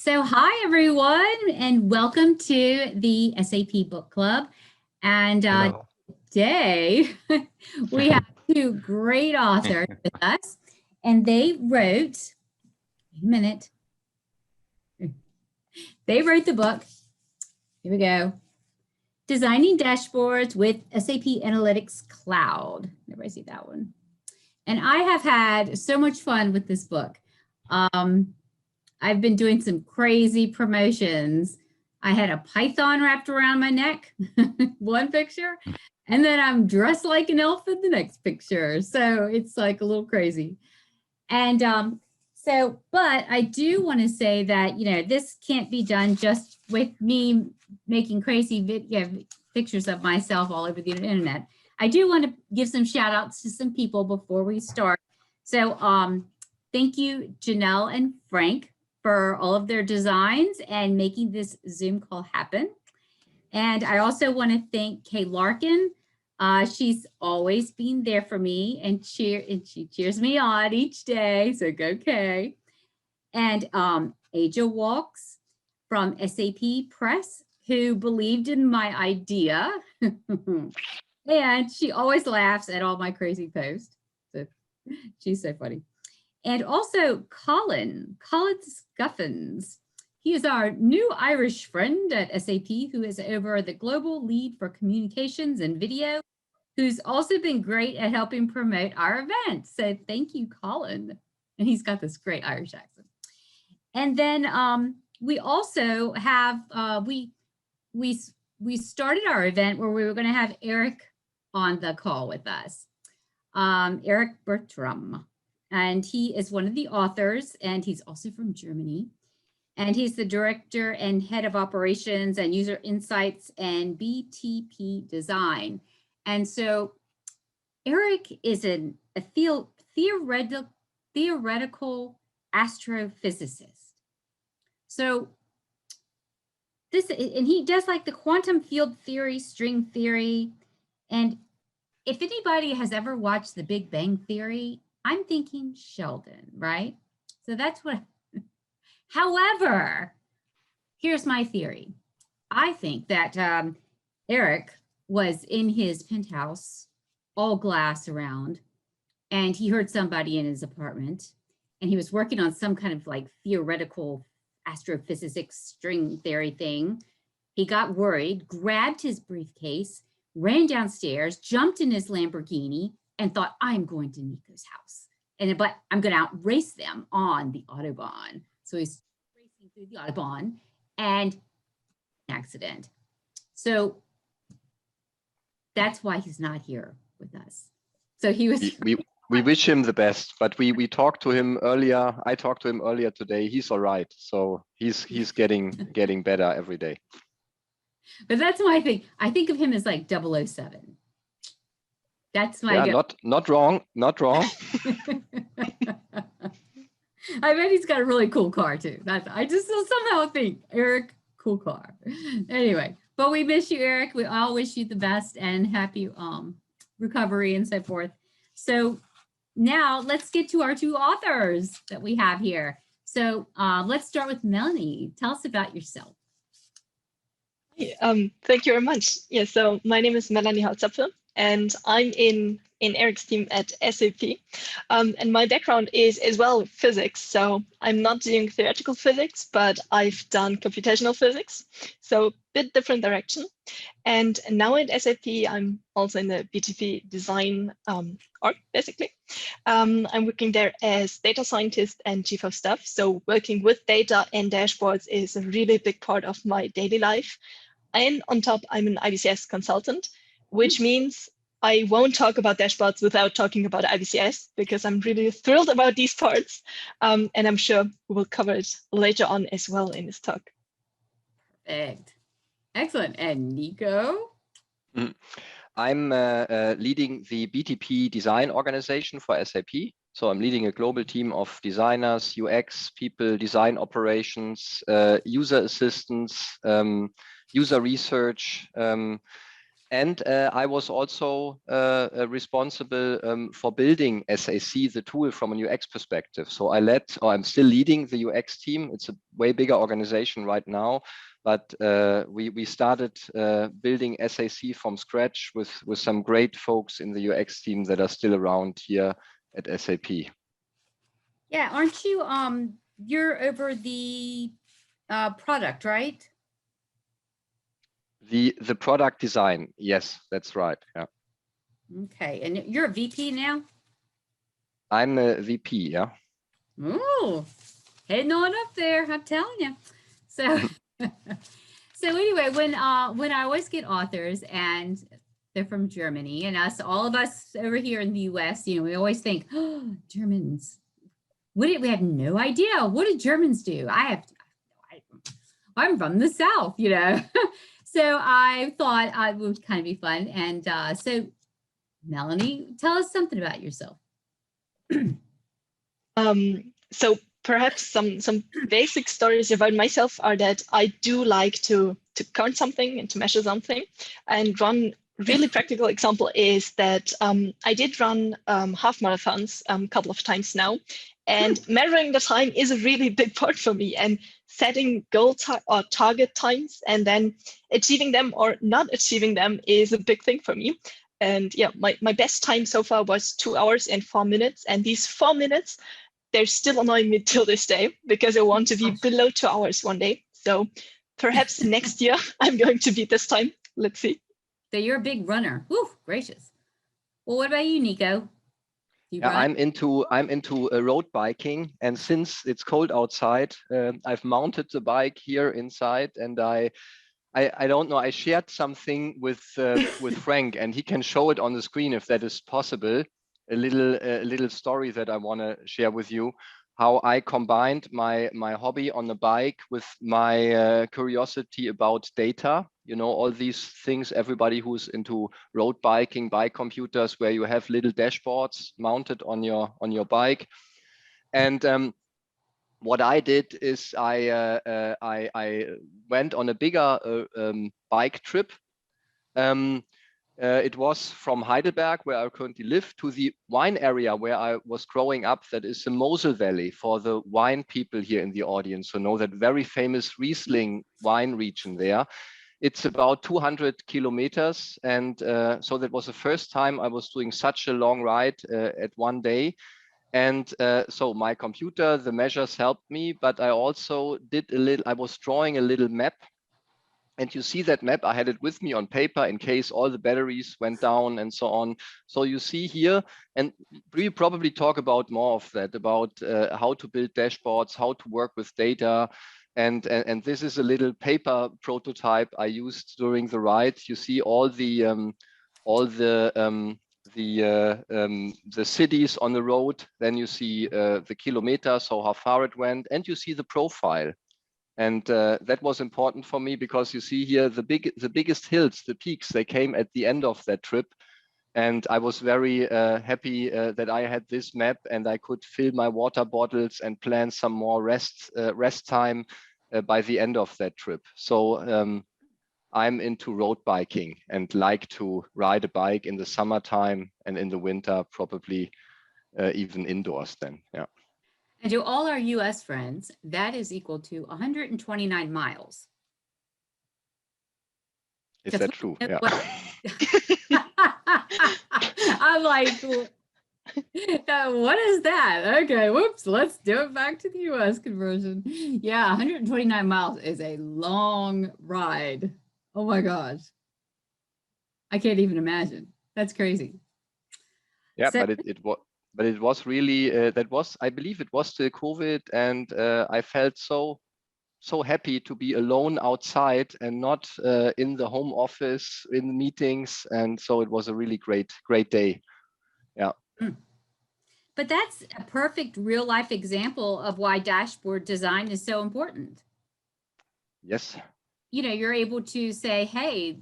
So hi, everyone, and welcome to the SAP Book Club. And today we have two great authors with us, and they wrote, wait a minute, they wrote the book, here we go, Designing Dashboards with SAP Analytics Cloud. Everybody see that one? And I have had so much fun with this book. I've been doing some crazy promotions. I had a python wrapped around my neck, one picture, and then I'm dressed like an elf in the next picture. So it's like a little crazy. And but I do want to say that, this can't be done just with me making crazy pictures of myself all over the internet. I do want to give some shout outs to some people before we start. So thank you, Janelle and Frank, for all of their designs and making this Zoom call happen. And I also want to thank Kay Larkin. She's always been there for me and she cheers me on each day. So go Kay. And Aja Walks from SAP Press, who believed in my idea. And she always laughs at all my crazy posts. So she's so funny. And also Colin Scuffins. He is our new Irish friend at SAP who is over the global lead for communications and video, who's also been great at helping promote our event. So thank you, Colin. And he's got this great Irish accent. And then we also have, we started our event where we were going to have Eric on the call with us, Eric Bertram. And he is one of the authors, and he's also from Germany. And he's the director and head of operations and user insights and BTP design. And so Eric is a theoretical astrophysicist. So and he does like the quantum field theory, string theory. And if anybody has ever watched The Big Bang Theory, I'm thinking Sheldon, right? So that's what, however, here's my theory. I think that Eric was in his penthouse, all glass around, and he heard somebody in his apartment, and he was working on some kind of like theoretical astrophysics string theory thing. He got worried, grabbed his briefcase, ran downstairs, jumped in his Lamborghini, and thought, I'm going to Nico's house. But I'm going to outrace them on the Autobahn. So he's racing through the Autobahn and accident. So that's why he's not here with us. So he was. We wish him the best, but we talked to him earlier. I talked to him earlier today. He's all right. So he's getting better every day. But that's my thing. I think of him as like 007. That's my not wrong. I bet he's got a really cool car too. I just somehow think Eric, cool car. Anyway, but we miss you, Eric. We all wish you the best and happy recovery and so forth. So now let's get to our two authors that we have here. So let's start with Melanie. Tell us about yourself. Thank you very much. Yeah, so my name is Melanie Holzapfel, and I'm in Eric's team at SAP. And my background is as well physics. So I'm not doing theoretical physics, but I've done computational physics. So a bit different direction. And now at SAP, I'm also in the BTP design org, basically. I'm working there as data scientist and chief of staff. So working with data and dashboards is a really big part of my daily life. And on top, I'm an IBCS consultant, which means I won't talk about dashboards without talking about IBCS, because I'm really thrilled about these parts. And I'm sure we will cover it later on as well in this talk. Perfect. Excellent. And Nico? I'm leading the BTP design organization for SAP. So I'm leading a global team of designers, UX people, design operations, user assistants, user research, And I was also responsible for building SAC, the tool, from a UX perspective. So I'm still leading the UX team. It's a way bigger organization right now, but we started building SAC from scratch with some great folks in the UX team that are still around here at SAP. Yeah, aren't you, you're over the product, right? The product design, yes, that's right. Yeah. Okay, and you're a VP now? I'm a VP, yeah. Ooh, heading on up there, I'm telling you. So, so anyway, when I always get authors and they're from Germany, and all of us over here in the US, you know, we always think, oh, Germans. We have no idea. What do Germans do? I'm from the South, you know. So I thought it would kind of be fun. And so, Melanie, tell us something about yourself. So perhaps some basic stories about myself are that I do like to count something and to measure something. And one really practical example is that I did run half marathons a couple of times now. And measuring the time is a really big part for me, and setting goal or target times and then achieving them or not achieving them is a big thing for me. And yeah, my best time so far was 2 hours and 4 minutes. And these 4 minutes, they're still annoying me till this day because I want to be below 2 hours one day. So perhaps next year I'm going to beat this time. Let's see. So you're a big runner. Whew, gracious. Well, what about you, Nico? Yeah, I'm into road biking, and since it's cold outside, I've mounted the bike here inside, and I don't know. I shared something with Frank, and he can show it on the screen if that is possible. A little story that I want to share with you. How I combined my hobby on the bike with my curiosity about data. You know, all these things, everybody who's into road biking, bike computers, where you have little dashboards mounted on your bike. And what I did is I went on a bigger bike trip. It was from Heidelberg, where I currently live, to the wine area where I was growing up. That is the Mosel Valley, for the wine people here in the audience who know that very famous Riesling wine region there. It's about 200 kilometers. And so that was the first time I was doing such a long ride at one day. And so my computer, the measures helped me, but I also I was drawing a little map. And you see that map, I had it with me on paper in case all the batteries went down and so on. So you see here, and we probably talk about more of that, about how to build dashboards, how to work with data. And this is a little paper prototype I used during the ride. You see all the cities on the road. Then you see the kilometers, so how far it went, and you see the profile. And that was important for me because you see here the biggest hills, the peaks, they came at the end of that trip. And I was very happy that I had this map and I could fill my water bottles and plan some more rest time by the end of that trip. So I'm into road biking and like to ride a bike in the summertime and in the winter, probably even indoors then, yeah. And to all our US friends, that is equal to 129 miles. Is that true? Yeah. I'm like, what is that? Okay, whoops, let's do it back to the US conversion. Yeah, 129 miles is a long ride. Oh my gosh. I can't even imagine. That's crazy. Yeah, so, but it was really, I believe it was still COVID, and I felt so happy to be alone outside and not in the home office, in meetings. And so it was a really great day. Yeah. But that's a perfect real life example of why dashboard design is so important. Yes. You know, you're able to say, hey,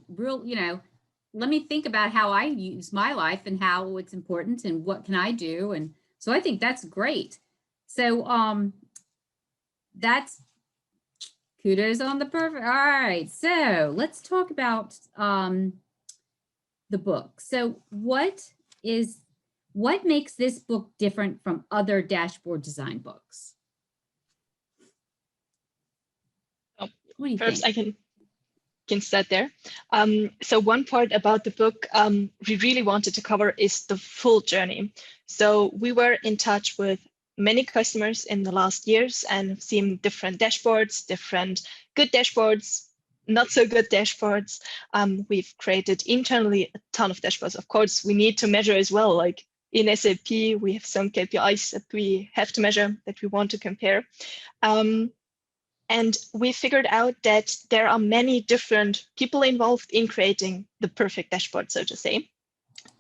let me think about how I use my life and how it's important and what can I do. And so I think that's great. So that's kudos on the perfect. All right. So let's talk about the book. So what makes this book different from other dashboard design books? Oh, what do you perhaps think? I can start there. So one part about the book we really wanted to cover is the full journey. So we were in touch with many customers in the last years and have seen different dashboards, different good dashboards, not so good dashboards. We've created internally a ton of dashboards. Of course, we need to measure as well. Like in SAP, we have some KPIs that we have to measure, that we want to compare. And we figured out that there are many different people involved in creating the perfect dashboard, so to say.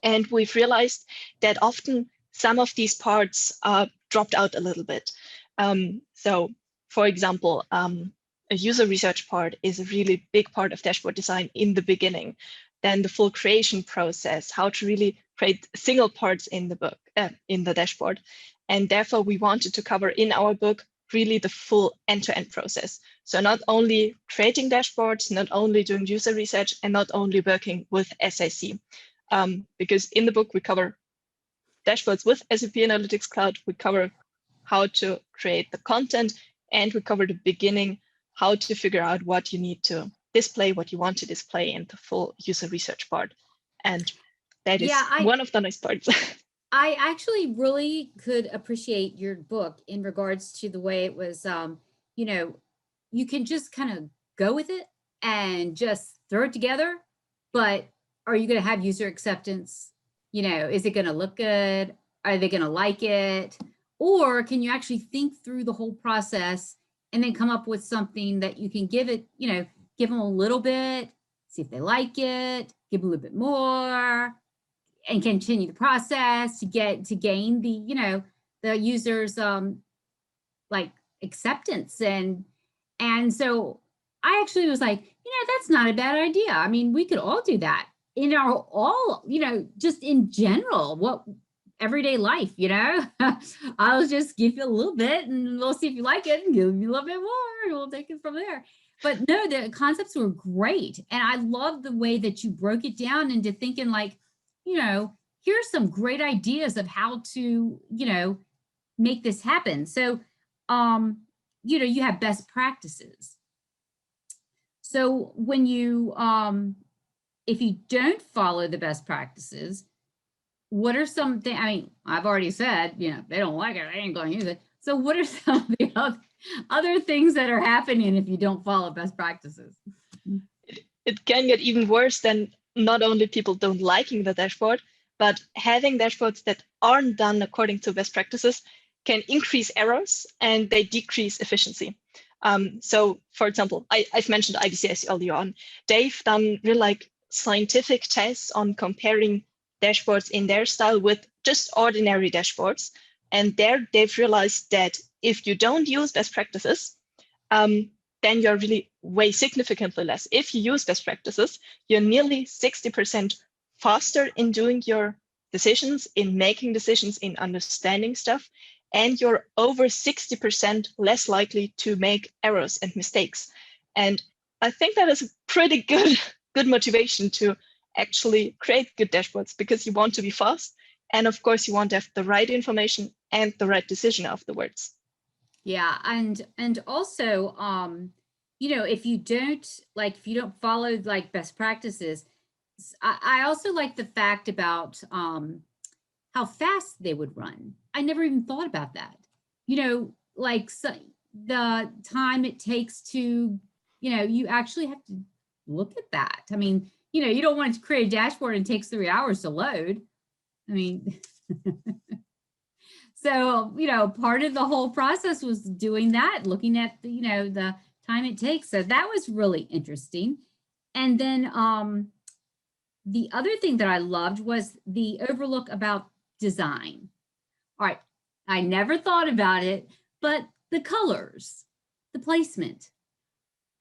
And we've realized that often some of these parts are dropped out a little bit. So, for example, a user research part is a really big part of dashboard design in the beginning. Then the full creation process, how to really create single parts in the book, in the dashboard. And therefore, we wanted to cover in our book really the full end-to-end process. So not only creating dashboards, not only doing user research, and not only working with SAC. Because in the book, we cover dashboards with SAP Analytics Cloud, we cover how to create the content, and we cover the beginning, how to figure out what you need to display, what you want to display in the full user research part. And that is one of the nice parts. I actually really could appreciate your book in regards to the way it was, you know, you can just kind of go with it and just throw it together, but are you going to have user acceptance? You know, is it going to look good? Are they going to like it? Or can you actually think through the whole process and then come up with something that you can give it, you know, give them a little bit, see if they like it, give them a little bit more, and continue the process to gain the, you know, the user's like acceptance. And so I actually was like, you know, that's not a bad idea. I mean, we could all do that in our all, you know, just in general, what everyday life, you know. I'll just give you a little bit and we'll see if you like it and give me a little bit more and we'll take it from there. But no, the concepts were great. And I love the way that you broke it down into thinking like, you know, here's some great ideas of how to, you know, make this happen. So, you know, you have best practices. So when you, if you don't follow the best practices, what are some things? I mean, I've already said, you know, they don't like it, I ain't going to use it. So what are some of the other things that are happening if you don't follow best practices? It can get even worse than not only people don't liking the dashboard, but having dashboards that aren't done according to best practices can increase errors and they decrease efficiency. So for example, I've mentioned IDCS earlier on. They've done real like scientific tests on comparing dashboards in their style with just ordinary dashboards. And there they've realized that if you don't use best practices, then you're really way significantly less. If you use best practices, you're nearly 60% faster in doing your decisions, in making decisions, in understanding stuff, and you're over 60% less likely to make errors and mistakes. And I think that is a pretty good motivation to actually create good dashboards, because you want to be fast. And of course, you want to have the right information and the right decision afterwards. Yeah, and also, you know, if you don't follow like best practices, I also like the fact about how fast they would run. I never even thought about that. You know, like the time it takes to, you know, you actually have to look at that. I mean, you know, you don't want to create a dashboard and it takes 3 hours to load. I mean, so, you know, part of the whole process was doing that, looking at the, you know, the time it takes. So that was really interesting. And then the other thing that I loved was the overlook about design. All right, I never thought about it, but the colors, the placement.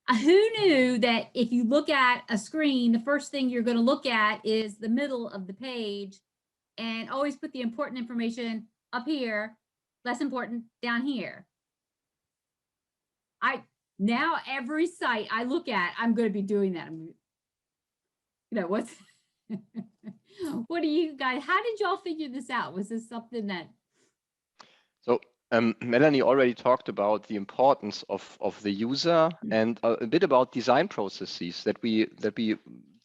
Who knew that if you look at a screen, the first thing you're going to look at is the middle of the page, and always put the important information up here, less important down here. Now every site I look at, I'm going to be doing that. You know, What do you guys, how did y'all figure this out? Was this something that? So Melanie already talked about the importance of the user and a bit about design processes that we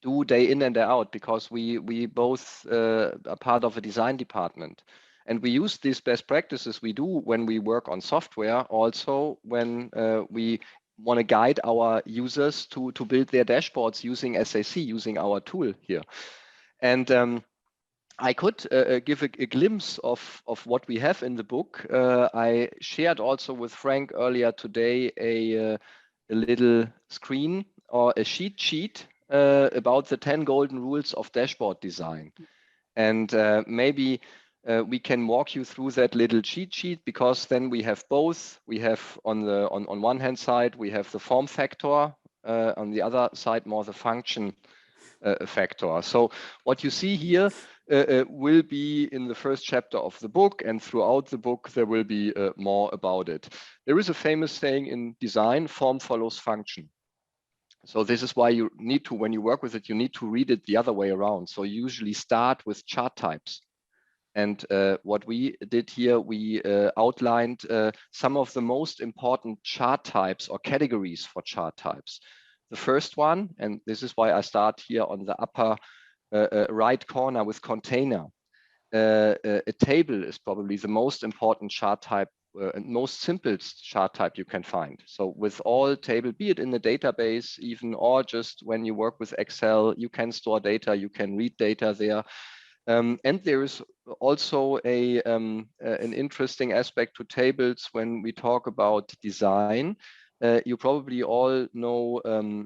do day in and day out, because we both are part of a design department, and we use these best practices we do when we work on software, also when we want to guide our users to build their dashboards using SAC, using our tool here. And I could give a glimpse of what we have in the book. I shared also with Frank earlier today a little screen or a sheet about the 10 golden rules of dashboard design. And maybe we can walk you through that little cheat sheet, because then we have both. We have on one hand side, we have the form factor, on the other side more the function factor. So what you see here will be in the first chapter of the book, and throughout the book there will be more about it. There is a famous saying in design: form follows function. So this is why you need to, when you work with it, you need to read it the other way around. So you usually start with chart types. And what we did here, we outlined some of the most important chart types or categories for chart types. The first one, and this is why I start here on the upper right corner with container. A table is probably the most important chart type and most simplest chart type you can find. So with all table, be it in the database even, or just when you work with Excel, you can store data, you can read data there. And there is also an interesting aspect to tables when we talk about design. You probably all know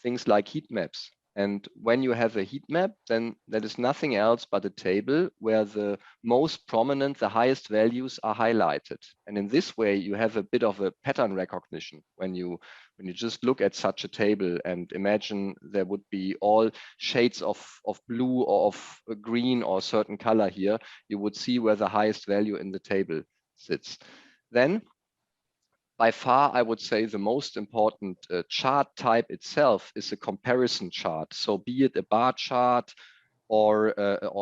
things like heat maps. And when you have a heat map, then that is nothing else but a table where the most prominent, the highest values are highlighted. And in this way, you have a bit of a pattern recognition when you just look at such a table and imagine there would be all shades of blue or of green or a certain color here, you would see where the highest value in the table sits. Then by far, I would say the most important chart type itself is a comparison chart. So be it a bar chart or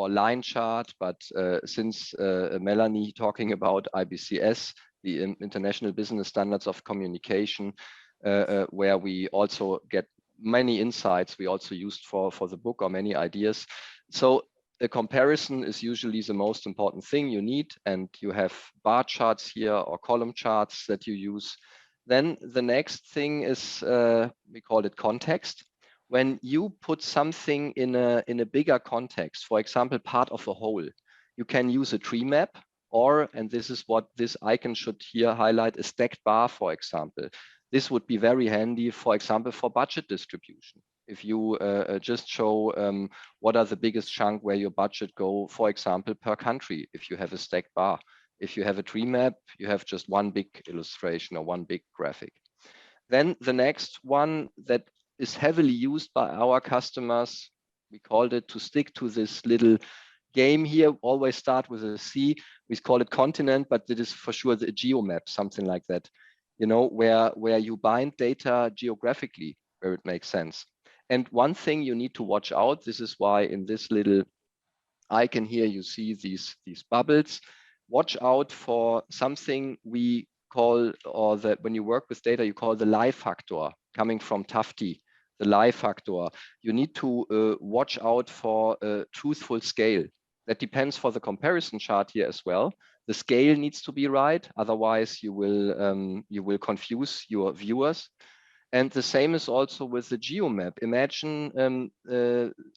line chart, but since Melanie talking about IBCS, the International Business Standards of Communication, where we also get many insights we also used for the book, or many ideas. So a comparison is usually the most important thing you need, and you have bar charts here or column charts that you use. Then the next thing is, we call it context. When you put something in a bigger context, for example, part of a whole, you can use a tree map, or, and this is what this icon should here highlight, a stacked bar, for example. This would be very handy, for example, for budget distribution. If you just show what are the biggest chunk where your budget go, for example, per country, if you have a stacked bar. If you have a tree map, you have just one big illustration or one big graphic. Then the next one that is heavily used by our customers, we called it, to stick to this little game here, always start with a C. We call it continent, but it is for sure the Geomap, something like that, you know, where you bind data geographically, where it makes sense. And one thing you need to watch out, this is why in this little icon here, you see these bubbles. Watch out for something we call, or that when you work with data, you call the lie factor, coming from Tufte, the lie factor. You need to watch out for a truthful scale. That depends for the comparison chart here as well. The scale needs to be right, otherwise you will confuse your viewers. And the same is also with the Geomap. Imagine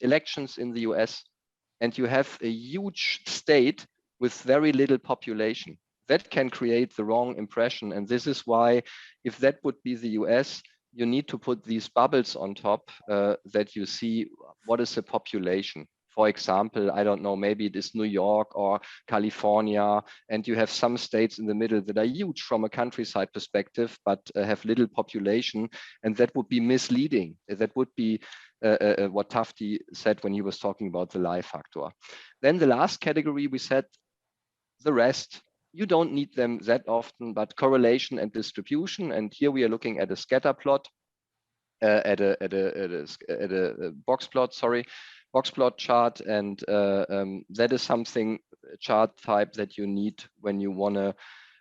elections in the US, and you have a huge state with very little population. That can create the wrong impression. And this is why, if that would be the US, you need to put these bubbles on top that you see what is the population. For example, I don't know, maybe it is New York or California, and you have some states in the middle that are huge from a countryside perspective, but have little population, and that would be misleading. That would be what Tufte said when he was talking about the lie factor. Then the last category, we said the rest, you don't need them that often, but correlation and distribution. And here we are looking at a scatter plot, at a box plot, sorry, box plot chart, and that is something, a chart type that you need when you want to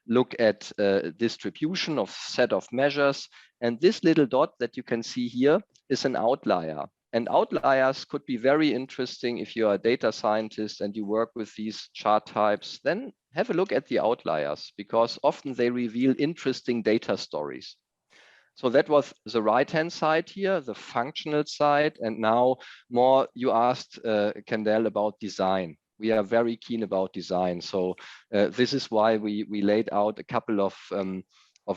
look at distribution of set of measures. And this little dot that you can see here is an outlier. And outliers could be very interesting if you are a data scientist and you work with these chart types. Then have a look at the outliers, because often they reveal interesting data stories. So that was the right-hand side here, the functional side. And now more, you asked Kendall about design. We are very keen about design. So this is why we laid out a couple of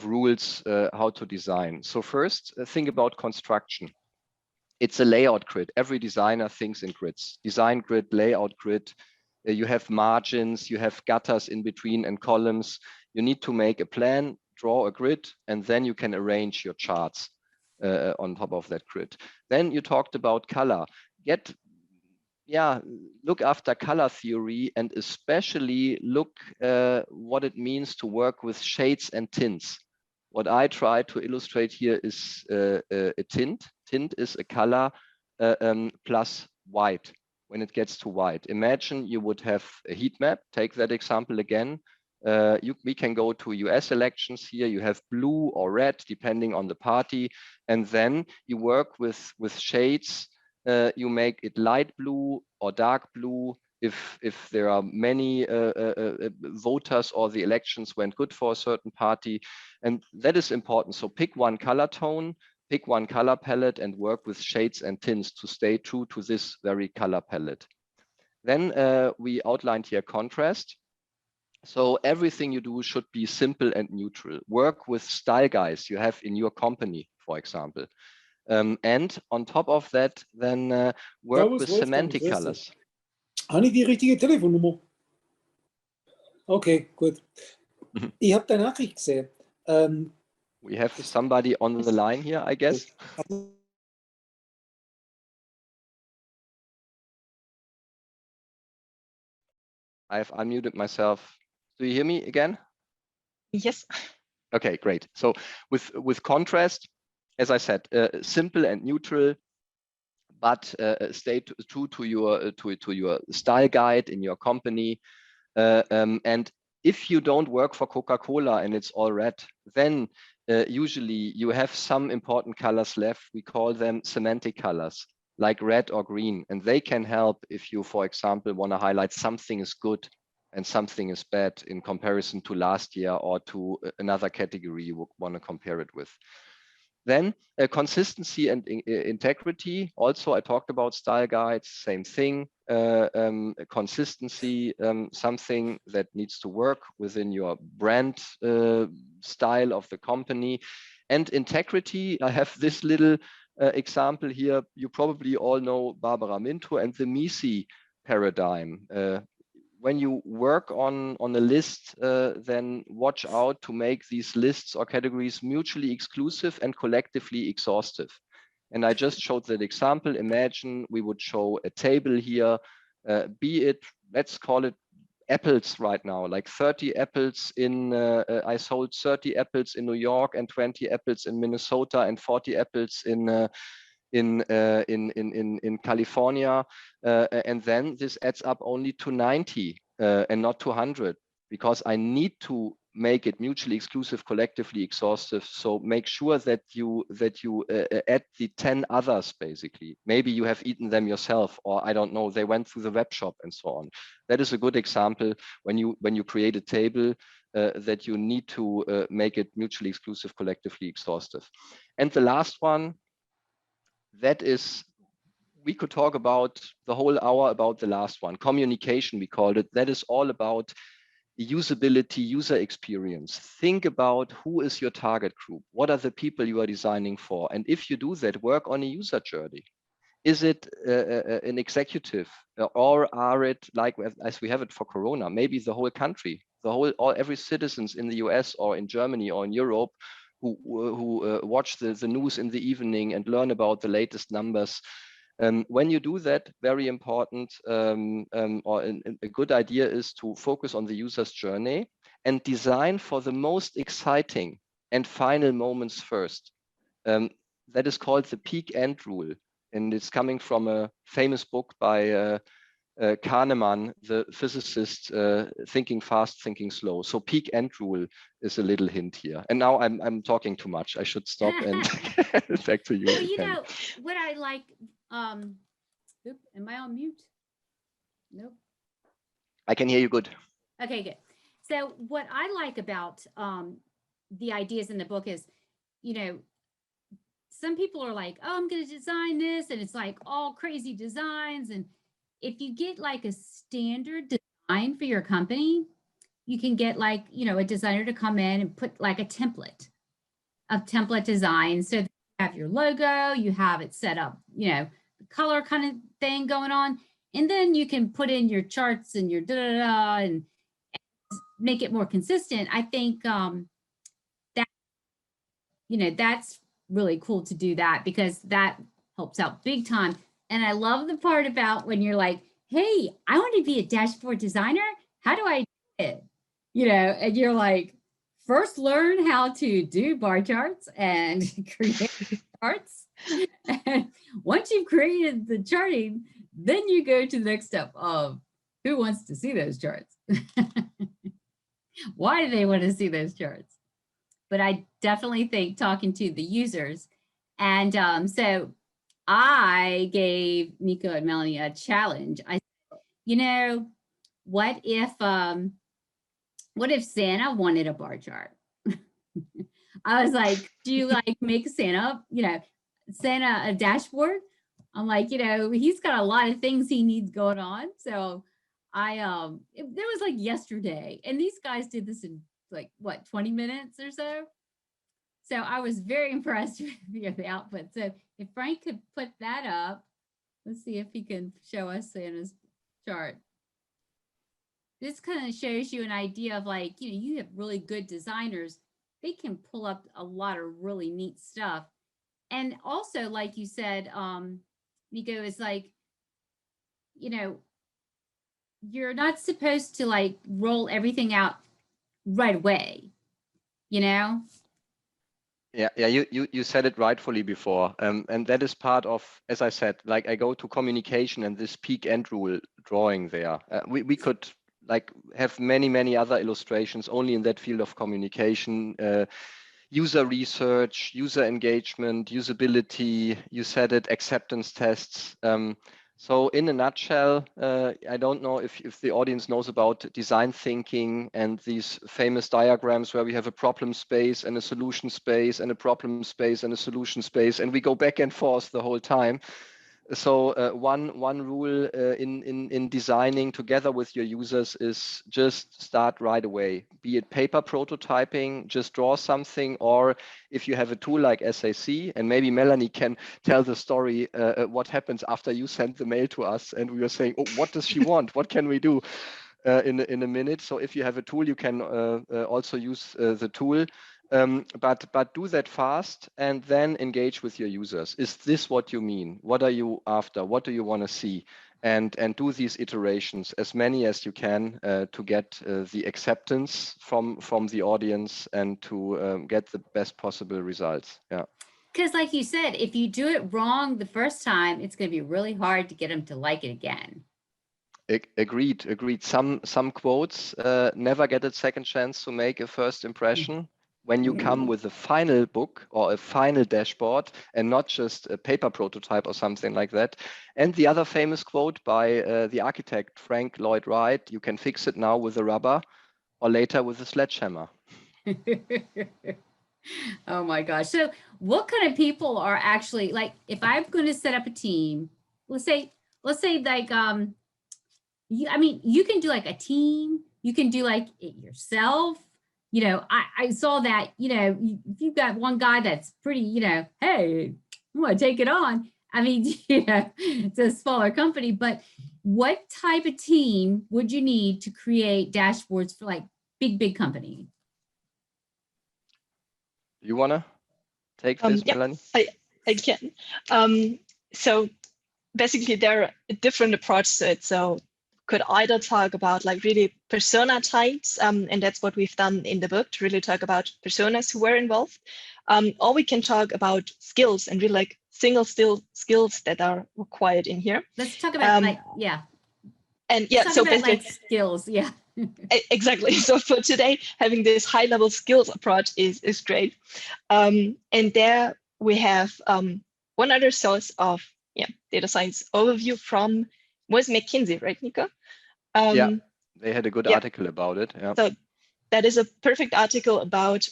rules how to design. So first, think about construction. It's a layout grid. Every designer thinks in grids. Design grid, layout grid. You have margins, you have gutters in between and columns. You need to make a plan, draw a grid, and then you can arrange your charts on top of that grid. Then you talked about color. Look after color theory, and especially look what it means to work with shades and tints. What I try to illustrate here is a tint. Tint is a color plus white. When it gets to white, imagine you would have a heat map. Take that example again. We can go to US elections here. You have blue or red, depending on the party. And then you work with shades. You make it light blue or dark blue if there are many voters or the elections went good for a certain party. And that is important. So pick one color tone, pick one color palette, and work with shades and tints to stay true to this very color palette. Then we outlined here contrast. So everything you do should be simple and neutral. Work with style guides you have in your company, for example. And on top of that, then work with semantic colors. Habe ich die richtige Telefonnummer? Okay, gut. Ich habe deine Nachricht gesehen. We have somebody on the line here, I guess. I have unmuted myself. Do you hear me again? Yes. Okay, great. So with contrast, as I said, simple and neutral, but stay true to your style guide in your company. And if you don't work for Coca-Cola and it's all red, then usually you have some important colors left. We call them semantic colors, like red or green. And they can help if you, for example, want to highlight something is good and something is bad in comparison to last year or to another category you would want to compare it with. Then consistency and integrity. Also, I talked about style guides, same thing. Consistency, something that needs to work within your brand style of the company. And integrity, I have this little example here. You probably all know Barbara Minto and the MISI paradigm. When you work on a list, then watch out to make these lists or categories mutually exclusive and collectively exhaustive. And I just showed that example. Imagine we would show a table here, be it, let's call it apples right now, like 30 apples in, I sold 30 apples in New York and 20 apples in Minnesota and 40 apples in California, and then this adds up only to 90 and not to 100, because I need to make it mutually exclusive, collectively exhaustive. So make sure that you add the 10 others. Basically, maybe you have eaten them yourself, or I don't know, they went through the web shop and so on. That is a good example when you create a table that you need to make it mutually exclusive, collectively exhaustive. And the last one, that is, we could talk about the whole hour about the last one, communication, we called it. That is all about usability, user experience. Think about who is your target group. What are the people you are designing for? And if you do that, work on a user journey. Is it an executive, or are it like as we have it for Corona, maybe the whole country, every citizens in the US or in Germany or in Europe who watch the news in the evening and learn about the latest numbers. When you do that, very important, or a good idea is to focus on the user's journey and design for the most exciting and final moments first. That is called the peak end rule. and it's coming from a famous book by Kahneman, the physicist, Thinking Fast, Thinking Slow. So peak end rule is a little hint here. And now I'm talking too much. I should stop and back to you. Well, you know what I like. Oop, am I on mute? Nope. I can hear you good. Okay, good. So what I like about the ideas in the book is, you know, some people are like, oh, I'm going to design this, and it's like all crazy designs. And if you get like a standard design for your company, you can get like, you know, a designer to come in and put like a template of template design. So you have your logo, you have it set up, you know, color kind of thing going on. And then you can put in your charts and your da-da-da and make it more consistent. I think that, you know, that's really cool to do that, because that helps out big time. And I love the part about when you're like, hey, I want to be a dashboard designer. How do I do it? You know, and you're like, first learn how to do bar charts and create charts. And once you've created the charting, then you go to the next step of who wants to see those charts? Why do they want to see those charts? But I definitely think talking to the users. And so I gave Nico and Melanie a challenge. I said, you know, what if Santa wanted a bar chart? I was like, do you like make Santa, you know, Santa a dashboard? I'm like, you know, he's got a lot of things he needs going on. So there was like yesterday, and these guys did this in like what, 20 minutes or so. So I was very impressed with the output. So if Frank could put that up, let's see if he can show us Santa's chart. This kind of shows you an idea of like, you know, you have really good designers. They can pull up a lot of really neat stuff. And also, like you said, Nico, is like, you know, you're not supposed to like roll everything out right away, you know? Yeah, you said it rightfully before. And that is part of, as I said, like I go to communication and this peak end rule drawing there. We could like have many other illustrations only in that field of communication, user research, user engagement, usability, you said it, acceptance tests. So in a nutshell, I don't know if the audience knows about design thinking and these famous diagrams where we have a problem space and a solution space and a problem space and a solution space, and we go back and forth the whole time. So one rule in designing together with your users is just start right away. Be it paper prototyping, just draw something, or if you have a tool like SAC, and maybe Melanie can tell the story what happens after you send the mail to us and we were saying, oh, what does she want? What can we do in a minute? So if you have a tool, you can also use the tool. But do that fast and then engage with your users. Is this what you mean? What are you after? What do you want to see? And do these iterations, as many as you can, to get the acceptance from the audience and to get the best possible results. Yeah. Because like you said, if you do it wrong the first time, it's going to be really hard to get them to like it again. Agreed. Some quotes never get a second chance to make a first impression. When you come with a final book or a final dashboard and not just a paper prototype or something like that. And the other famous quote by the architect, Frank Lloyd Wright, you can fix it now with a rubber or later with a sledgehammer. Oh my gosh. So what kind of people are actually, like, if I'm going to set up a team, let's say like, I mean, you can do like a team, you can do like it yourself. You know, I saw that, you know, if you've got one guy that's pretty, you know, hey, I'm going to take it on. I mean, you know, it's a smaller company, but what type of team would you need to create dashboards for like big company? You want to take this, Melanie? I can. So basically there are different approaches to it. So could either talk about like really persona types, and that's what we've done in the book, to really talk about personas who were involved, or we can talk about skills and really like single skills that are required in here. Let's talk about And yeah, so basically like skills, yeah. Exactly. So for today, having this high-level skills approach is great. And there we have one other source of data science overview from was McKinsey, right, Nico? Yeah, they had a good article about it. Yeah. So that is a perfect article about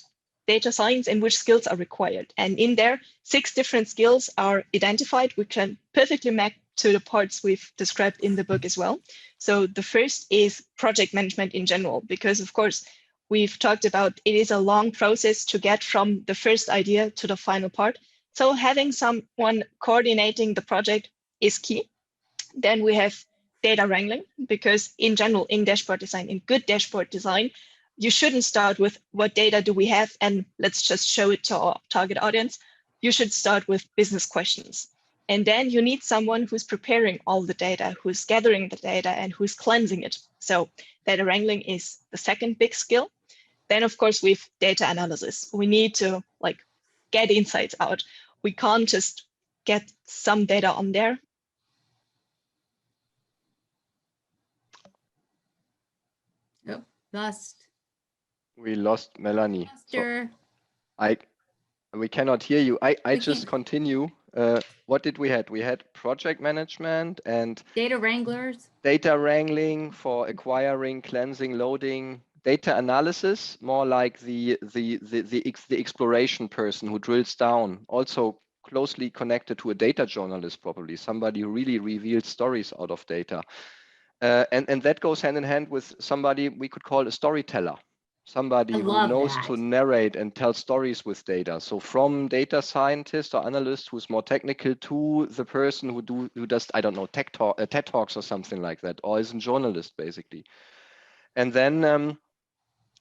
data science and which skills are required. And in there, 6 different skills are identified, which can perfectly map to the parts we've described in the book as well. So the first is project management in general, because of course, we've talked about it is a long process to get from the first idea to the final part. So having someone coordinating the project is key. Then we have data wrangling, because in general, in dashboard design, in good dashboard design, you shouldn't start with what data do we have and let's just show it to our target audience. You should start with business questions. And then you need someone who's preparing all the data, who's gathering the data and who's cleansing it. So data wrangling is the second big skill. Then of course, we've data analysis. We need to get insights out. We can't just get some data on there. Oh, lost. We lost Melanie. Lost her. We cannot hear you. I just can't. continue. What did we had? We had project management and Data wranglers. Data wrangling for acquiring, cleansing, loading, data analysis, more like the exploration person who drills down, also closely connected to a data journalist, probably somebody who really reveals stories out of data. And that goes hand in hand with somebody we could call a storyteller. Somebody who knows to narrate and tell stories with data. So from data scientist or analyst who's more technical to the person who does, I don't know, TED Talks or something like that, or is a journalist basically. And then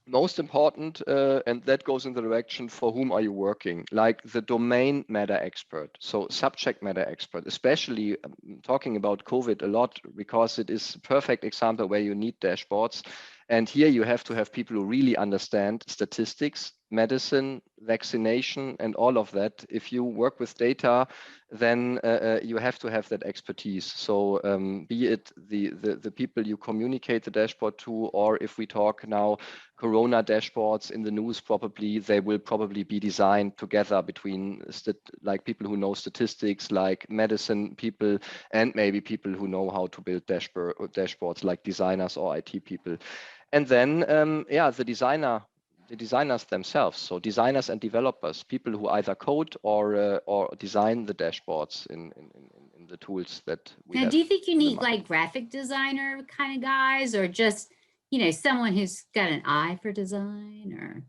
most important, and that goes in the direction for whom are you working, like the domain matter expert, so subject matter expert, especially talking about COVID a lot because it is a perfect example where you need dashboards. And here you have to have people who really understand statistics, medicine, vaccination, and all of that. If you work with data, then you have to have that expertise. So be it the people you communicate the dashboard to, or if we talk now Corona dashboards in the news, probably they will probably be designed together between like people who know statistics, like medicine people, and maybe people who know how to build dashboards, like designers or IT people. And then, the designers themselves. So designers and developers, people who either code or design the dashboards in the tools that we have. Now, do you think you need like graphic designer kind of guys, or just, someone who's got an eye for design? Or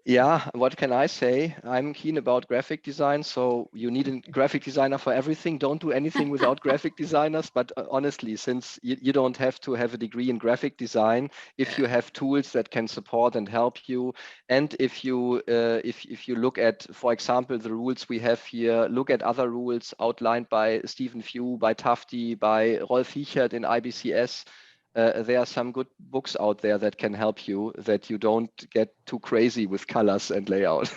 yeah, what can I say? I'm keen about graphic design, so you need a graphic designer for everything. Don't do anything without graphic designers. But honestly, since you don't have to have a degree in graphic design, if you have tools that can support and help you, and if you look at, for example, the rules we have here, look at other rules outlined by Stephen Few, by Tufte, by Rolf Hiechert in IBCS. There are some good books out there that can help you, that you don't get too crazy with colors and layout.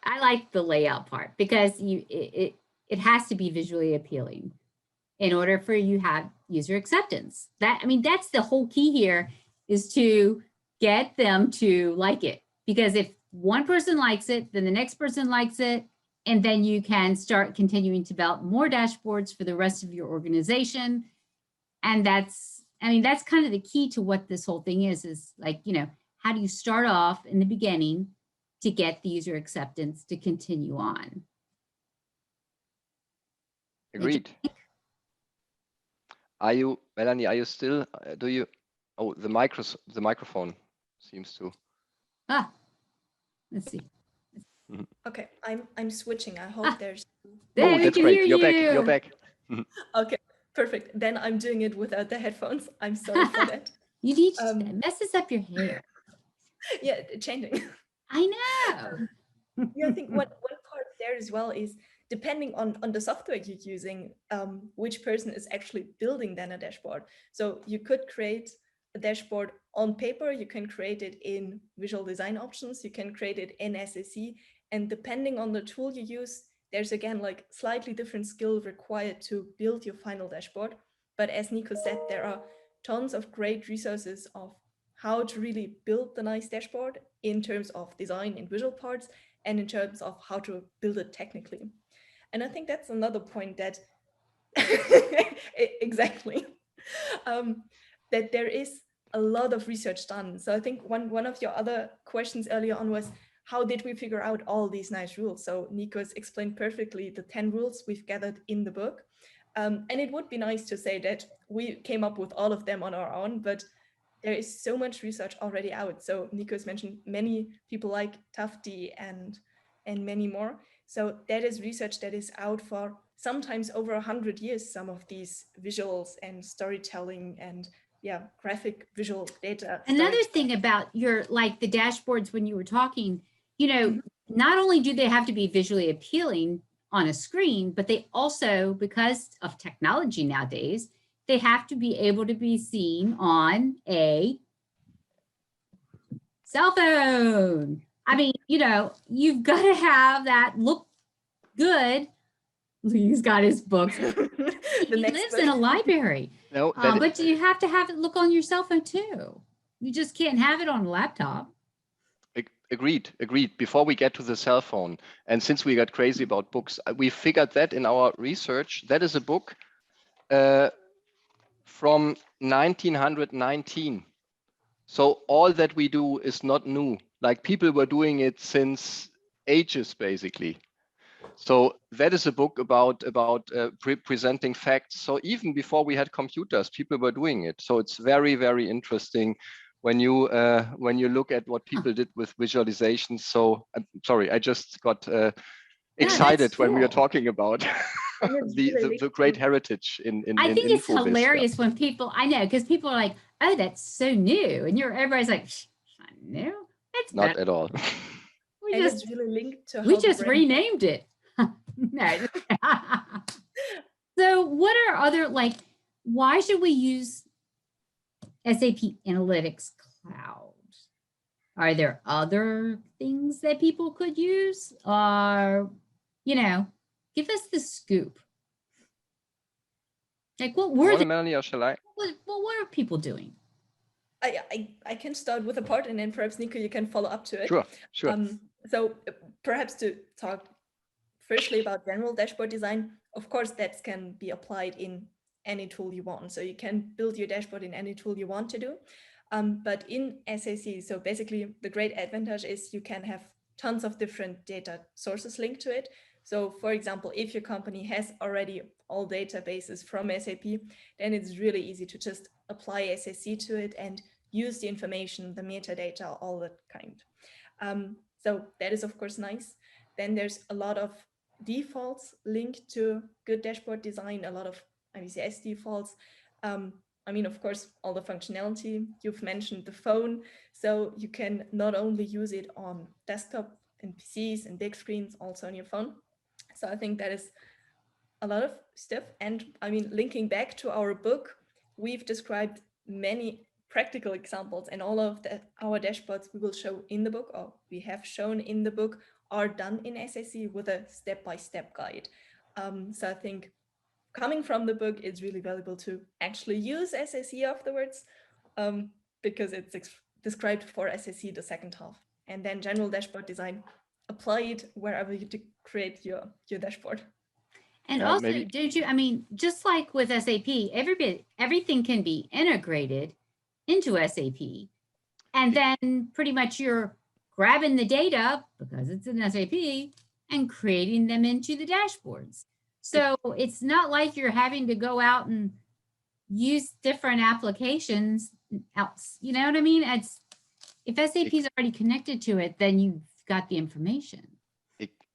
I like the layout part because it has to be visually appealing in order for you to have user acceptance. That's the whole key here, is to get them to like it. Because if one person likes it, then the next person likes it, and then you can start continuing to develop more dashboards for the rest of your organization. And that's kind of the key to what this whole thing is like, how do you start off in the beginning to get the user acceptance to continue on? Agreed. Melanie, are you still, oh, the microphone seems to. Let's see. Okay, I'm switching. I hope there's. There, that's great. You're back. Okay, perfect. Then I'm doing it without the headphones. I'm sorry for that. You need to messes up your hair. Yeah, changing. I know. Yeah, I think one part there as well is depending on the software you're using, which person is actually building then a dashboard. So you could create a dashboard on paper, you can create it in visual design options, you can create it in SAC, And depending on the tool you use, there's again like slightly different skill required to build your final dashboard. But as Nico said, there are tons of great resources of how to really build the nice dashboard in terms of design and visual parts, and in terms of how to build it technically. And I think that's another point that exactly that there is a lot of research done. So I think one of your other questions earlier on was, how did we figure out all these nice rules? So Nico's explained perfectly the 10 rules we've gathered in the book. And it would be nice to say that we came up with all of them on our own, but there is so much research already out. So Nico's mentioned many people like Tufte and many more. So that is research that is out for sometimes over 100 years, some of these visuals and storytelling and graphic visual data. Another thing about your, like the dashboards when you were talking, not only do they have to be visually appealing on a screen, but they also, because of technology nowadays, they have to be able to be seen on a cell phone. I mean, you've got to have that look good. He's got his books. He lives in a library. No, but you have to have it look on your cell phone too. You just can't have it on a laptop. Agreed. Before we get to the cell phone, and since we got crazy about books, we figured that in our research, that is a book from 1919. So all that we do is not new. Like people were doing it since ages, basically. So that is a book about presenting facts. So even before we had computers, people were doing it. So it's very, very interesting when you look at what people did with visualizations. So I'm sorry, I just got excited when we were talking about the great heritage in I think it's Infobis, hilarious when people, I know, because people are like, oh, that's so new. And everybody's like, new? It's not at all. It's really linked to we just renamed it. No. So what are other, like, why should we use SAP Analytics Cloud? Are there other things that people could use? Or, give us the scoop. Like, what were they? Melanie, or shall I? What are people doing? I can start with a part, and then perhaps Nico, you can follow up to it. Sure. So perhaps to talk firstly about general dashboard design, of course, that can be applied in any tool you want. So you can build your dashboard in any tool you want to do. But in SAC, so basically the great advantage is you can have tons of different data sources linked to it. So for example, if your company has already all databases from SAP, then it's really easy to just apply SAC to it and use the information, the metadata, all that kind. So that is of course nice. Then there's a lot of defaults linked to good dashboard design, a lot of IBCS defaults. I mean, of course, all the functionality, you've mentioned the phone, so you can not only use it on desktop and PCs and big screens, also on your phone. So I think that is a lot of stuff. And I mean, linking back to our book, we've described many practical examples, and all of our dashboards we will show in the book, or we have shown in the book, are done in SAC with a step-by-step guide. So I think coming from the book, it's really valuable to actually use SAC afterwards, because it's described for SAC the second half. And then general dashboard design, apply it wherever you to create your dashboard. And also, I mean, just like with SAP, everything can be integrated into SAP. And then pretty much you're grabbing the data, because it's in SAP, and creating them into the dashboards. So it's not like you're having to go out and use different applications else. You know what I mean? If SAP is already connected to it, then you've got the information.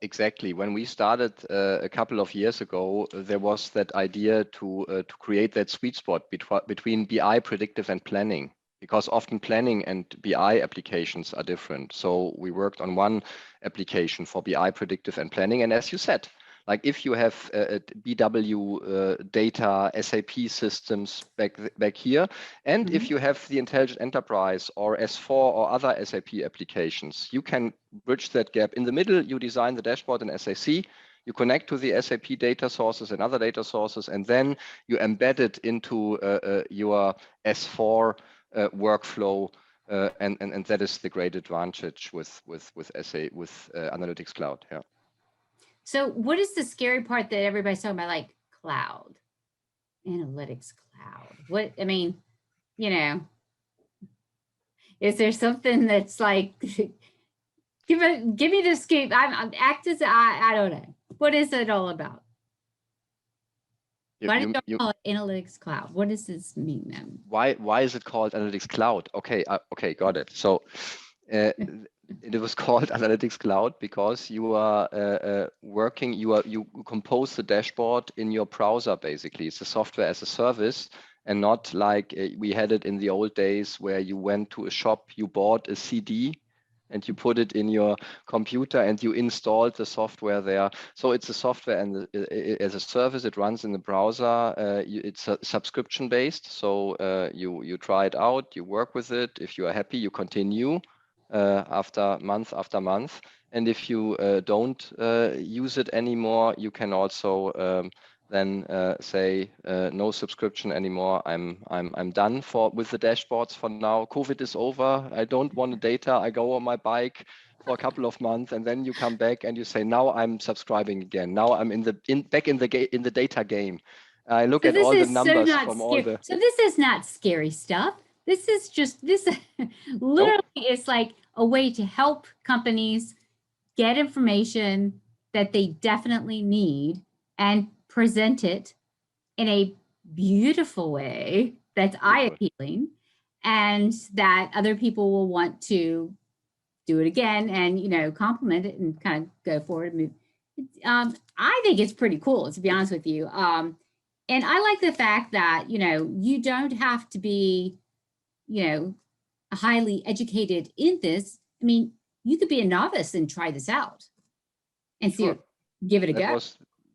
Exactly. When we started a couple of years ago, there was that idea to create that sweet spot between BI, predictive, and planning, because often planning and BI applications are different. So we worked on one application for BI, predictive, and planning. And as you said, Like if you have BW data, SAP systems back here, and if you have the Intelligent Enterprise or S4 or other SAP applications, you can bridge that gap. In the middle, you design the dashboard in SAC, you connect to the SAP data sources and other data sources, and then you embed it into your S4 workflow. And that is the great advantage with Analytics Cloud. Yeah. So what is the scary part that everybody's talking about, like cloud, analytics cloud? What, I mean, you know, is there something that's like, give me the scoop. I'm actors. I don't know. What is it all about? Why did you call it Analytics Cloud? What does this mean then? Why is it called Analytics Cloud? Okay, okay, got it. So it was called Analytics Cloud because you are working. You compose the dashboard in your browser. Basically, it's a software as a service, and not like we had it in the old days where you went to a shop, you bought a CD, and you put it in your computer and you installed the software there. So it's a software and as a service, it runs in the browser. It's a subscription based. So you try it out, you work with it. If you are happy, you continue after month. And if you don't use it anymore, you can also then say no subscription anymore. I'm done with the dashboards for now. COVID is over. I don't want the data. I go on my bike for a couple of months, and then you come back and you say, now I'm subscribing again. Now I'm back in the data game. I look at all the numbers from all the. So this is not scary stuff. This is just literally is like a way to help companies get information that they definitely need and present it in a beautiful way that's eye appealing, and that other people will want to do it again and, you know, complement it and kind of go forward and move. I think it's pretty cool, to be honest with you. And I like the fact that, you know, you don't have to be, you know, highly educated in this. I mean, you could be a novice and try this out and see, give it a go.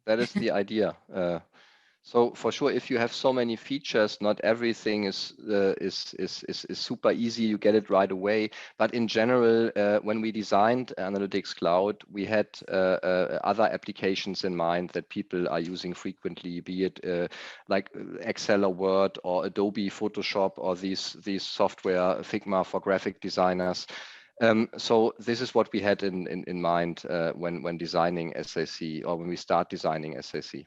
That is the idea. So for sure, if you have so many features, not everything is super easy. You get it right away. But in general, when we designed Analytics Cloud, we had other applications in mind that people are using frequently, be it like Excel or Word or Adobe Photoshop or these software, Figma for graphic designers. So this is what we had in mind when designing SAC, or when we start designing SAC.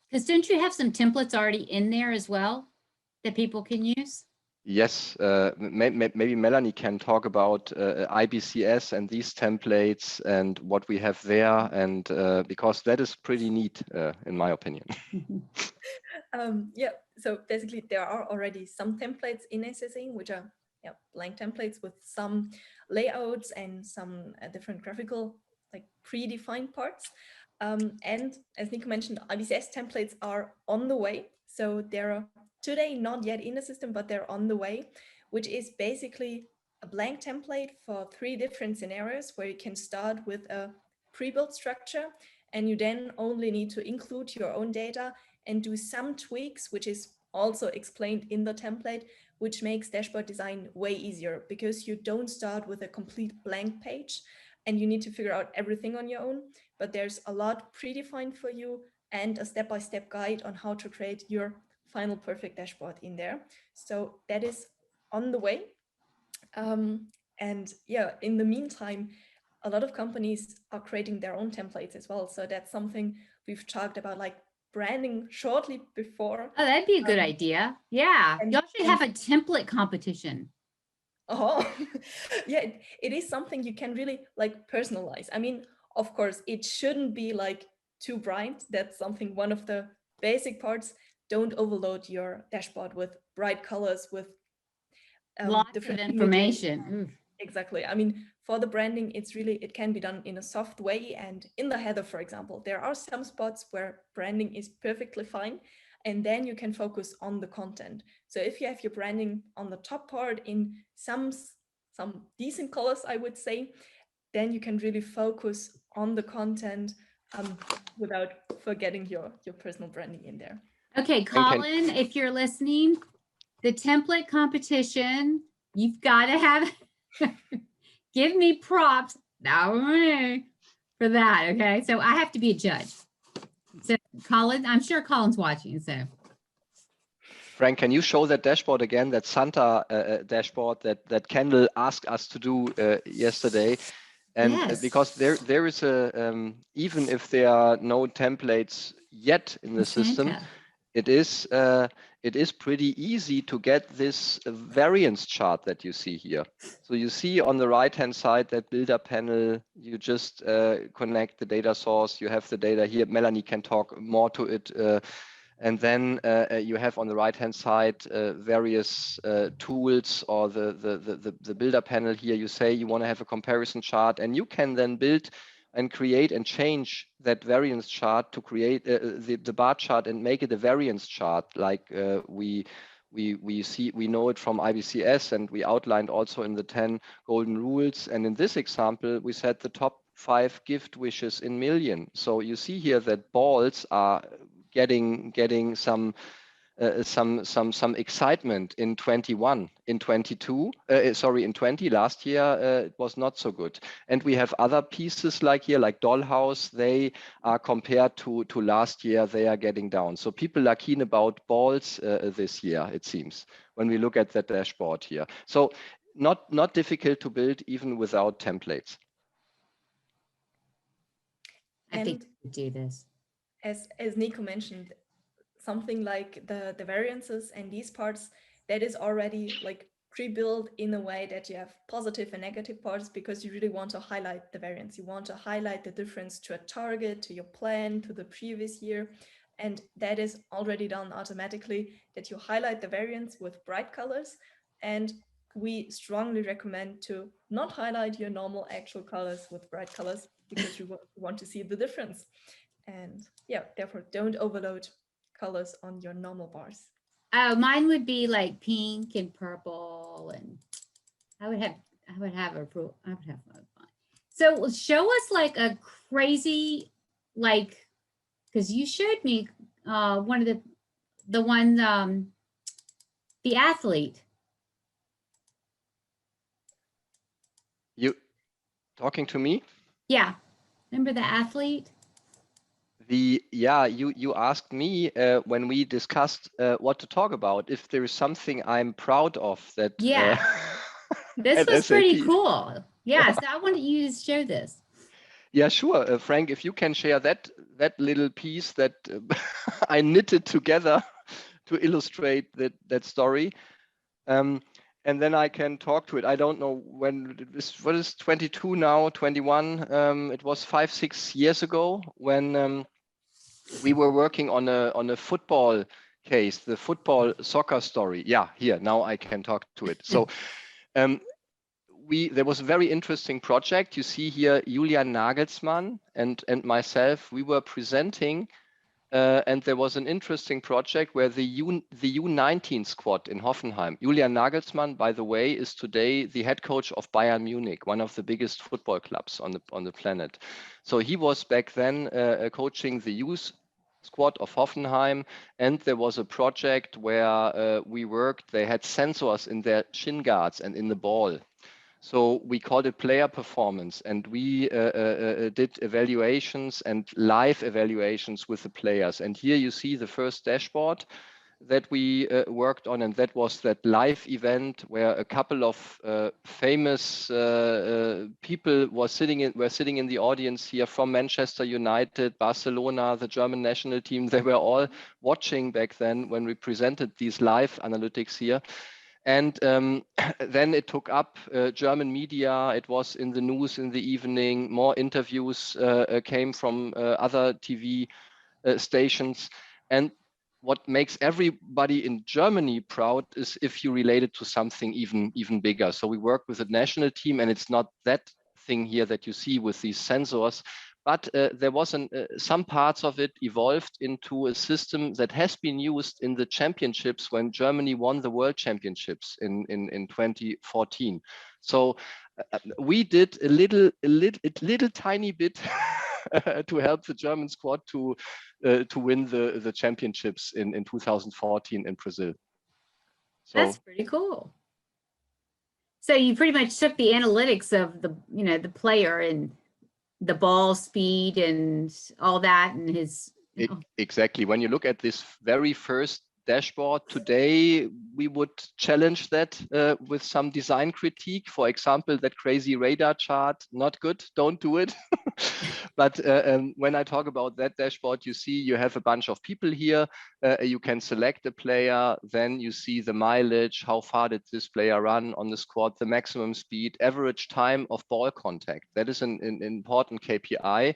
Because don't you have some templates already in there as well that people can use? Yes, maybe Melanie can talk about IBCS and these templates and what we have there, and because that is pretty neat, in my opinion. Yeah, so basically there are already some templates in SAC, which are blank templates with some layouts and some different graphical, like predefined parts. And as Nico mentioned, IBCS templates are on the way. So they're today not yet in the system, but they're on the way, which is basically a blank template for 3 different scenarios where you can start with a pre-built structure, and you then only need to include your own data and do some tweaks, which is also explained in the template, which makes dashboard design way easier because you don't start with a complete blank page and you need to figure out everything on your own, but there's a lot predefined for you and a step-by-step guide on how to create your final perfect dashboard in there. So that is on the way. And yeah, in the meantime, a lot of companies are creating their own templates as well. So that's something we've talked about, like branding shortly before. Oh, that'd be a good idea. Yeah, y'all should have a template competition. Oh, yeah, it is something you can really like personalize. I mean, of course, it shouldn't be like too bright. That's something, one of the basic parts. Don't overload your dashboard with bright colors, with lots of information. Exactly. I mean, for the branding, it can be done in a soft way. And in the header, for example, there are some spots where branding is perfectly fine. And then you can focus on the content. So if you have your branding on the top part in some decent colors, I would say, then you can really focus on the content without forgetting your personal branding in there. Okay, Colin, if you're listening, the template competition, you've got to have, give me props for that, okay? So I have to be a judge. So Colin, I'm sure Colin's watching, so. Frank, can you show that dashboard again, that Santa dashboard that Kendall asked us to do yesterday? And Yes. because there is a, even if there are no templates yet in the system, it is pretty easy to get this variance chart that you see here. So you see on the right-hand side, that builder panel, you just connect the data source, you have the data here. Melanie can talk more to it. And then you have on the right-hand side various tools, or the builder panel here. You say you want to have a comparison chart, and you can then build and create and change that variance chart to create the bar chart and make it a variance chart, like we know it from IBCS, and we outlined also in the 10 golden rules. And in this example, we said the top 5 gift wishes in million. So you see here that balls are getting some excitement in 21, in 22, sorry, in 20. Last year it was not so good. And we have other pieces like here, like Dollhouse. They are compared to last year, they are getting down. So people are keen about balls this year, it seems, when we look at that dashboard here. So not difficult to build even without templates. I think we do this. As Nico mentioned, something like the variances and these parts, that is already like pre-built in a way that you have positive and negative parts, because you really want to highlight the variance. You want to highlight the difference to a target, to your plan, to the previous year. And that is already done automatically, that you highlight the variance with bright colors. And we strongly recommend to not highlight your normal actual colors with bright colors, because you want to see the difference. And yeah, therefore don't overload colors on your normal bars. Oh, mine would be like pink and purple, and I would have fun. So show us like a crazy, like, because you showed me one of the ones, the athlete. You talking to me? Yeah, remember the athlete? You asked me when we discussed what to talk about, if there is something I'm proud of that. Yeah, this was pretty cool. Yeah, so I wanted you to show this. Yeah, sure, Frank. If you can share that little piece that I knitted together to illustrate that story, and then I can talk to it. I don't know when it is. What is 22 now? 21. It was 5-6 years ago when. We were working on a football case, the football soccer story. Yeah, here, now I can talk to it. So there was a very interesting project. You see here, Julian Nagelsmann and myself, we were presenting, and there was an interesting project where the U19 squad in Hoffenheim. Julian Nagelsmann, by the way, is today the head coach of Bayern Munich, one of the biggest football clubs on the planet. So he was back then coaching the youth squad of Hoffenheim, and there was a project where we worked. They had sensors in their shin guards and in the ball. So we called it player performance, and we did evaluations and live evaluations with the players. And here you see the first dashboard that we worked on, and that was that live event where a couple of famous people were sitting in the audience here from Manchester United, Barcelona, the German national team. They were all watching back then when we presented these live analytics here. And then it took up German media. It was in the news in the evening. More interviews came from other TV stations. And what makes everybody in Germany proud is if you relate it to something even bigger. So we work with a national team, and it's not that thing here that you see with these sensors, but there was some parts of it evolved into a system that has been used in the championships when Germany won the World Championships in 2014. So we did a little tiny bit to help the German squad to win the championships in 2014 in Brazil. So that's pretty cool. So you pretty much took the analytics of the, you know, the player and the ball speed and all that, and his. Exactly. When you look at this very first dashboard today, we would challenge that with some design critique. For example, that crazy radar chart, not good, don't do it. But when I talk about that dashboard, you see you have a bunch of people here. You can select a player, then you see the mileage, how far did this player run on the squad, the maximum speed, average time of ball contact. That is an important KPI.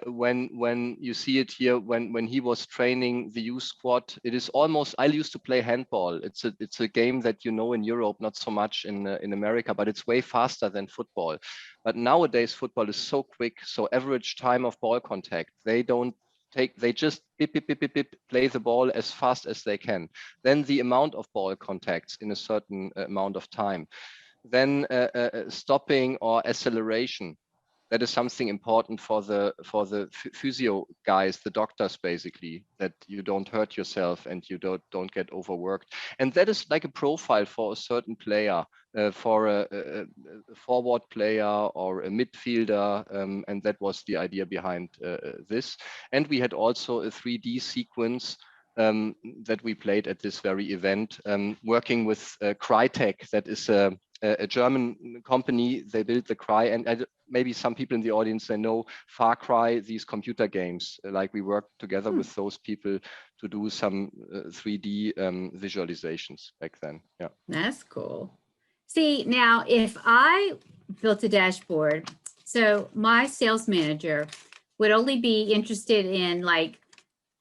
When you see it here, when he was training the youth squad, it is almost, I used to play handball. It's a game that you know in Europe, not so much in America, but it's way faster than football. But nowadays football is so quick, so average time of ball contact, they just beep, beep, beep, beep, beep, play the ball as fast as they can. Then the amount of ball contacts in a certain amount of time. Then stopping or acceleration. That is something important for the physio guys, the doctors, basically, that you don't hurt yourself and you don't get overworked. And that is like a profile for a certain player, for a forward player or a midfielder, and that was the idea behind this. And we had also a 3D sequence that we played at this very event, working with Crytek, that is a German company. They built the Cry, and maybe some people in the audience, they know Far Cry, these computer games. Like we worked together with those people to do some 3D visualizations back then. Yeah, That's cool. See, now if I built a dashboard, so my sales manager would only be interested in, like,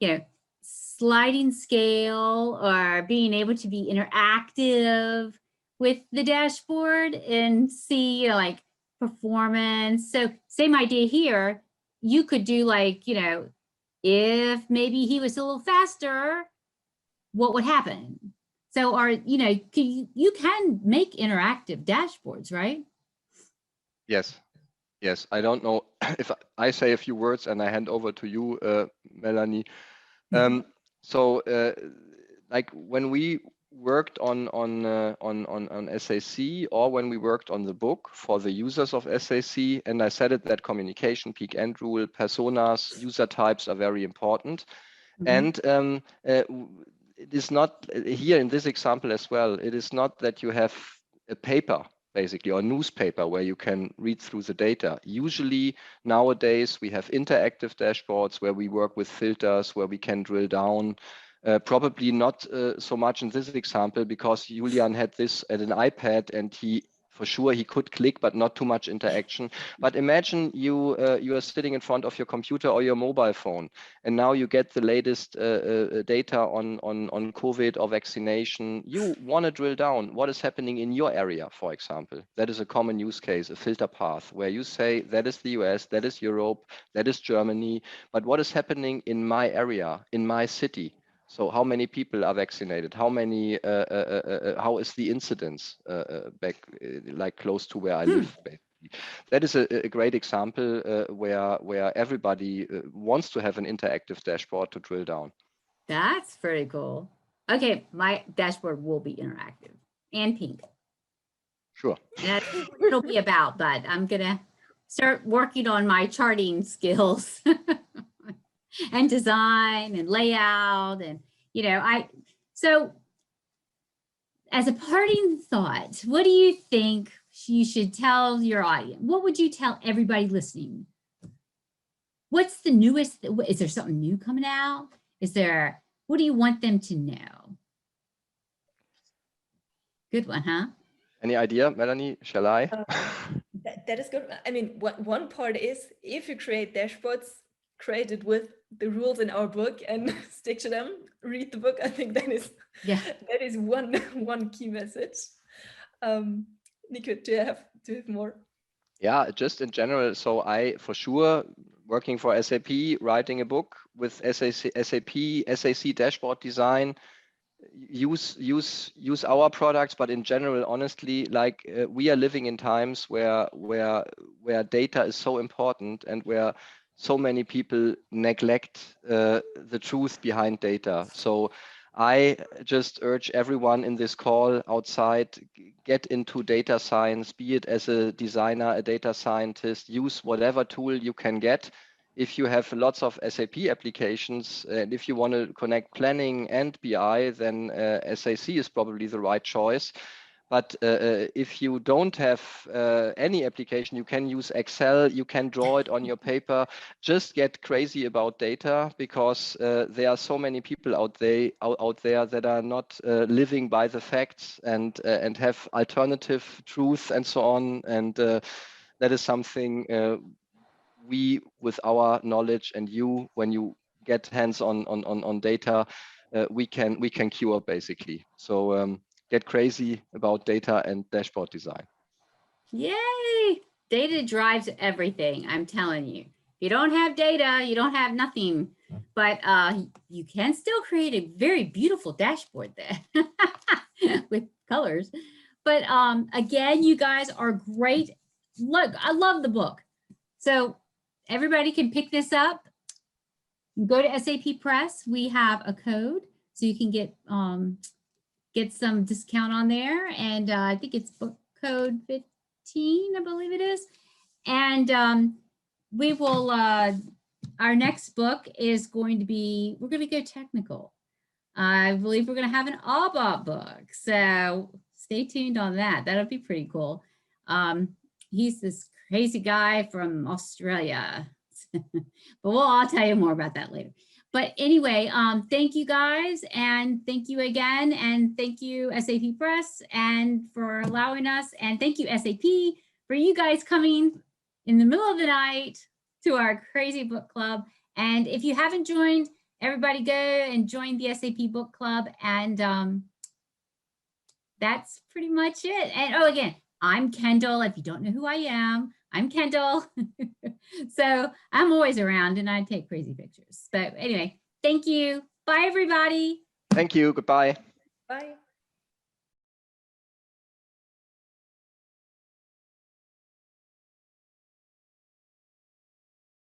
you know, sliding scale or being able to be interactive with the dashboard and see, you know, like performance. So same idea here. You could do, like, you know, if maybe he was a little faster, what would happen? So, you know, you can make interactive dashboards, right? Yes. Yes, I don't know if I say a few words and I hand over to you, Melanie. So, like when we worked on SAC, or when we worked on the book for the users of SAC, and I said it, that communication peak end rule, personas, user types are very important. And it is not here in this example as well. It is not that you have a paper, basically, or newspaper where you can read through the data. Usually nowadays we have interactive dashboards where we work with filters, where we can drill down. Probably not so much in this example, because Julian had this at an iPad and for sure he could click, but not too much interaction. But imagine you are sitting in front of your computer or your mobile phone, and now you get the latest data on COVID or vaccination. You want to drill down what is happening in your area, for example. That is a common use case, a filter path, where you say that is the US, that is Europe, that is Germany, but what is happening in my area, in my city? So how many people are vaccinated? How many? How is the incidence back, like close to where I live? Basically, that is a great example where everybody wants to have an interactive dashboard to drill down. That's pretty cool. Okay, my dashboard will be interactive and pink. Sure. That's what it'll be about, but I'm gonna start working on my charting skills. And design and layout, and, you know, so as a parting thought, what do you think you should tell your audience? What would you tell everybody listening? What's the newest? Is there something new coming out? What do you want them to know? Good one, huh? Any idea, Melanie? Shall I? That is good. I mean, one part is, if you create dashboards, create it with the rules in our book and stick to them. Read the book. I think that is one key message. Nico, do you have more? Yeah, just in general. So I, for sure, working for SAP, writing a book with SAC dashboard design. Use our products, but in general, honestly, like we are living in times where data is so important, and where so many people neglect the truth behind data. So I just urge everyone in this call outside, get into data science, be it as a designer, a data scientist, use whatever tool you can get. If you have lots of SAP applications, and if you want to connect planning and BI, then SAC is probably the right choice. But if you don't have any application, you can use Excel, you can draw it on your paper. Just get crazy about data, because there are so many people out there that are not living by the facts and have alternative truth and so on. And that is something we, with our knowledge, and you, when you get hands on data, we can cure basically. So get crazy about data and dashboard design. Yay! Data drives everything, I'm telling you. If you don't have data, you don't have nothing. But you can still create a very beautiful dashboard there with colors. But again, you guys are great. Look, I love the book. So everybody can pick this up. Go to SAP Press. We have a code, so you can get some discount on there. And I think it's book code 15, I believe it is. And we will, our next book is going to be, we're going to go technical. I believe we're going to have an ABAP book. So stay tuned on that. That'll be pretty cool. He's this crazy guy from Australia. But I'll tell you more about that later. But anyway, thank you guys, and thank you again, and thank you SAP Press and for allowing us, and thank you SAP for you guys coming in the middle of the night to our crazy book club. And if you haven't joined, everybody go and join the SAP book club. And that's pretty much it. And oh, again, I'm Kendall. If you don't know who I am, I'm Kendall. So I'm always around and I take crazy pictures. But anyway, thank you. Bye, everybody. Thank you. Goodbye. Bye.